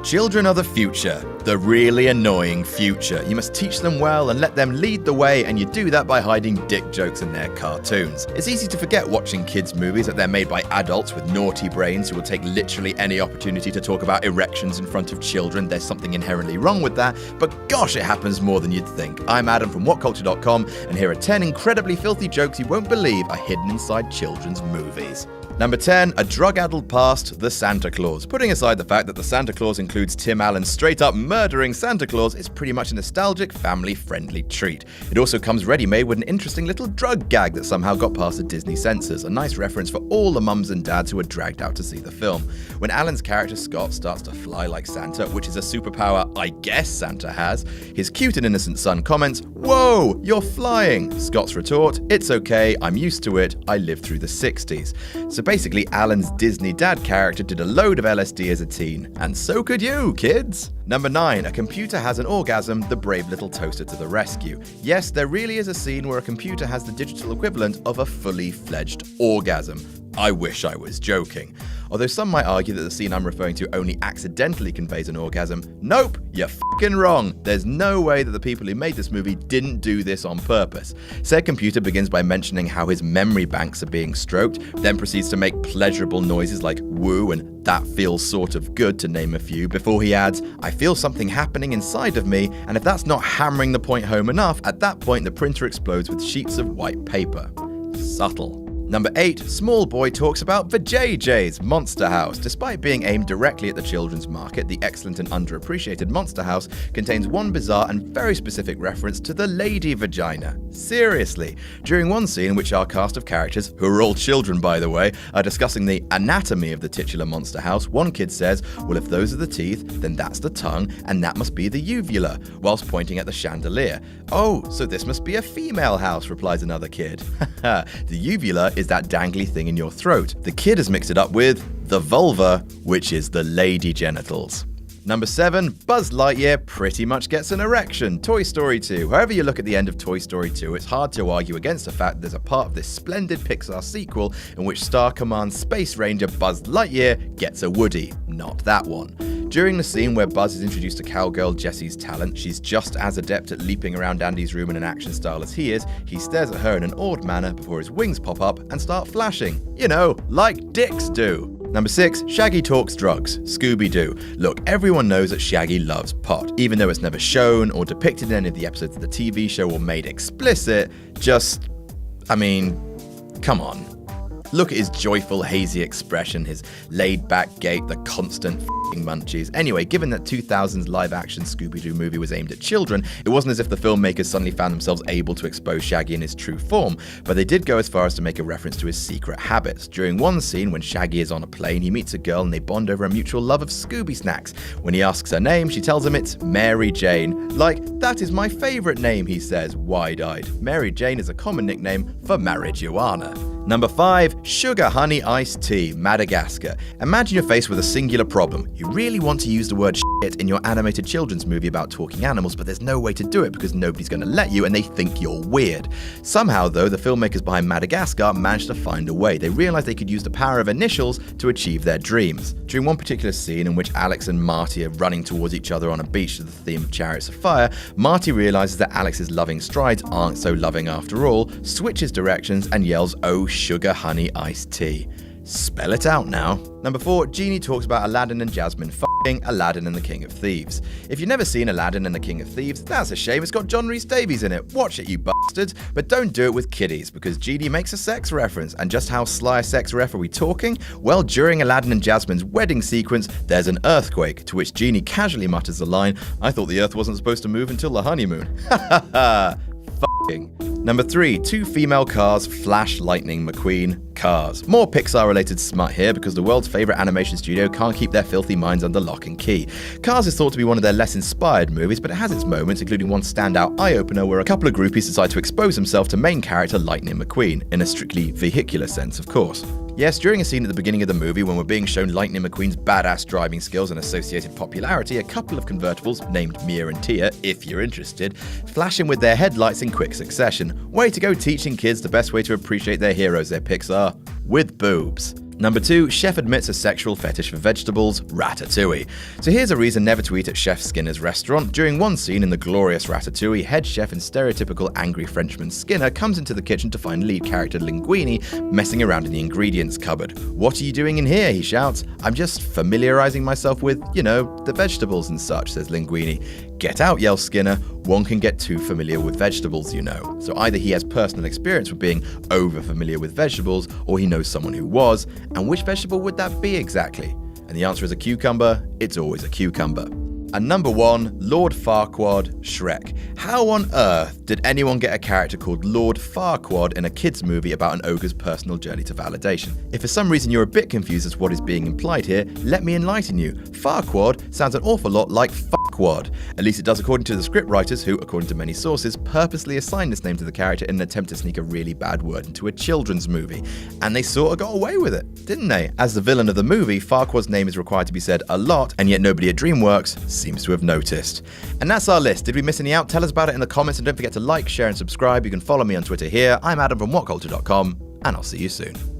Children are the future, the really annoying future. You must teach them well and let them lead the way, and you do that by hiding dick jokes in their cartoons. It's easy to forget watching kids' movies that they're made by adults with naughty brains who will take literally any opportunity to talk about erections in front of children. There's something inherently wrong with that, but gosh, it happens more than you'd think. I'm Adam from WhatCulture.com, and here are 10 incredibly filthy jokes you won't believe are hidden inside children's movies. Number 10, a drug-addled past, the Santa Claus. Putting aside the fact that the Santa Claus includes Tim Allen straight up murdering Santa Claus, it's pretty much a nostalgic, family-friendly treat. It also comes ready-made with an interesting little drug gag that somehow got past the Disney censors, a nice reference for all the mums and dads who were dragged out to see the film. When Allen's character Scott starts to fly like Santa, which is a superpower I guess Santa has, his cute and innocent son comments, "Whoa, you're flying!" Scott's retort, "It's okay, I'm used to it, I lived through the 60s. So basically, Alan's Disney dad character did a load of LSD as a teen. And so could you, kids! Number 9, a computer has an orgasm, the brave little toaster to the rescue. Yes, there really is a scene where a computer has the digital equivalent of a fully fledged orgasm. I wish I was joking. Although some might argue that the scene I'm referring to only accidentally conveys an orgasm, nope, you're f***ing wrong. There's no way that the people who made this movie didn't do this on purpose. Said computer begins by mentioning how his memory banks are being stroked, then proceeds to make pleasurable noises like woo and that feels sort of good, to name a few, before he adds, "I feel something happening inside of me," and if that's not hammering the point home enough, at that point the printer explodes with sheets of white paper. Subtle. Number 8, small boy talks about the JJ's Monster House. Despite being aimed directly at the children's market, the excellent and underappreciated Monster House contains one bizarre and very specific reference to the lady vagina. Seriously. During one scene in which our cast of characters, who are all children by the way, are discussing the anatomy of the titular Monster House, one kid says, "Well, if those are the teeth, then that's the tongue, and that must be the uvula," whilst pointing at the chandelier. "Oh, so this must be a female house," replies another kid. The uvula is that dangly thing in your throat. The kid has mixed it up with the vulva, which is the lady genitals. Number 7, Buzz Lightyear pretty much gets an erection. Toy Story 2. However you look at the end of Toy Story 2, it's hard to argue against the fact there's a part of this splendid Pixar sequel in which Star Command Space Ranger Buzz Lightyear gets a Woody. Not that one. During the scene where Buzz is introduced to cowgirl Jessie's talent, she's just as adept at leaping around Andy's room in an action style as he is. He stares at her in an awed manner before his wings pop up and start flashing. You know, like dicks do. Number 6, Shaggy talks drugs. Scooby-Doo. Look, everyone knows that Shaggy loves pot, even though it's never shown or depicted in any of the episodes of the TV show or made explicit. Come on. Look at his joyful, hazy expression, his laid-back gait, the constant f***ing munchies. Anyway, given that 2000's live-action Scooby-Doo movie was aimed at children, it wasn't as if the filmmakers suddenly found themselves able to expose Shaggy in his true form, but they did go as far as to make a reference to his secret habits. During one scene, when Shaggy is on a plane, he meets a girl and they bond over a mutual love of Scooby snacks. When he asks her name, she tells him it's Mary Jane. Like, "That is my favorite name," he says, wide-eyed. Mary Jane is a common nickname for marijuana. Number 5, Sugar Honey Iced Tea, Madagascar. Imagine you're faced with a singular problem. You really want to use the word shit in your animated children's movie about talking animals, but there's no way to do it because nobody's going to let you and they think you're weird. Somehow, though, the filmmakers behind Madagascar managed to find a way. They realized they could use the power of initials to achieve their dreams. During one particular scene in which Alex and Marty are running towards each other on a beach to the theme of Chariots of Fire, Marty realizes that Alex's loving strides aren't so loving after all, switches directions and yells, "Oh, Sugar Honey Iced Tea." Spell it out now. Number 4, Genie talks about Aladdin and Jasmine f***ing Aladdin and the King of Thieves. If you've never seen Aladdin and the King of Thieves, that's a shame. It's got John Rhys Davies in it. Watch it, you bastards. But don't do it with kiddies, because Genie makes a sex reference. And just how sly a sex ref are we talking? Well, during Aladdin and Jasmine's wedding sequence, there's an earthquake, to which Genie casually mutters the line, "I thought the earth wasn't supposed to move until the honeymoon." Ha ha ha. F***ing. Number 3, 2 female cars, Flash, Lightning McQueen, Cars. More Pixar-related smut here because the world's favourite animation studio can't keep their filthy minds under lock and key. Cars is thought to be one of their less inspired movies, but it has its moments, including one standout eye-opener where a couple of groupies decide to expose themselves to main character Lightning McQueen, in a strictly vehicular sense, of course. Yes, during a scene at the beginning of the movie when we're being shown Lightning McQueen's badass driving skills and associated popularity, a couple of convertibles, named Mia and Tia, if you're interested, flash in with their headlights in quick succession. Way to go teaching kids the best way to appreciate their heroes there, Pixar. With boobs. Number 2, chef admits a sexual fetish for vegetables, Ratatouille. So here's a reason never to eat at Chef Skinner's restaurant. During one scene in the glorious Ratatouille, head chef and stereotypical angry Frenchman Skinner comes into the kitchen to find lead character Linguini messing around in the ingredients cupboard. "What are you doing in here?" he shouts. "I'm just familiarizing myself with, the vegetables and such," says Linguini. "Get out," yells Skinner. "One can get too familiar with vegetables, So either he has personal experience with being over familiar with vegetables, or he knows someone who was. And which vegetable would that be exactly? And the answer is a cucumber. It's always a cucumber. And number 1, Lord Farquaad, Shrek. How on earth did anyone get a character called Lord Farquaad in a kids' movie about an ogre's personal journey to validation? If for some reason you're a bit confused as to what is being implied here, let me enlighten you. Farquaad sounds an awful lot like fuckwad. At least it does according to the scriptwriters who, according to many sources, purposely assigned this name to the character in an attempt to sneak a really bad word into a children's movie. And they sort of got away with it, didn't they? As the villain of the movie, Farquaad's name is required to be said a lot, and yet nobody at DreamWorks seems to have noticed. And that's our list. Did we miss any out? Tell us about it in the comments, and don't forget to like, share, and subscribe. You can follow me on Twitter here. I'm Adam from WhatCulture.com, and I'll see you soon.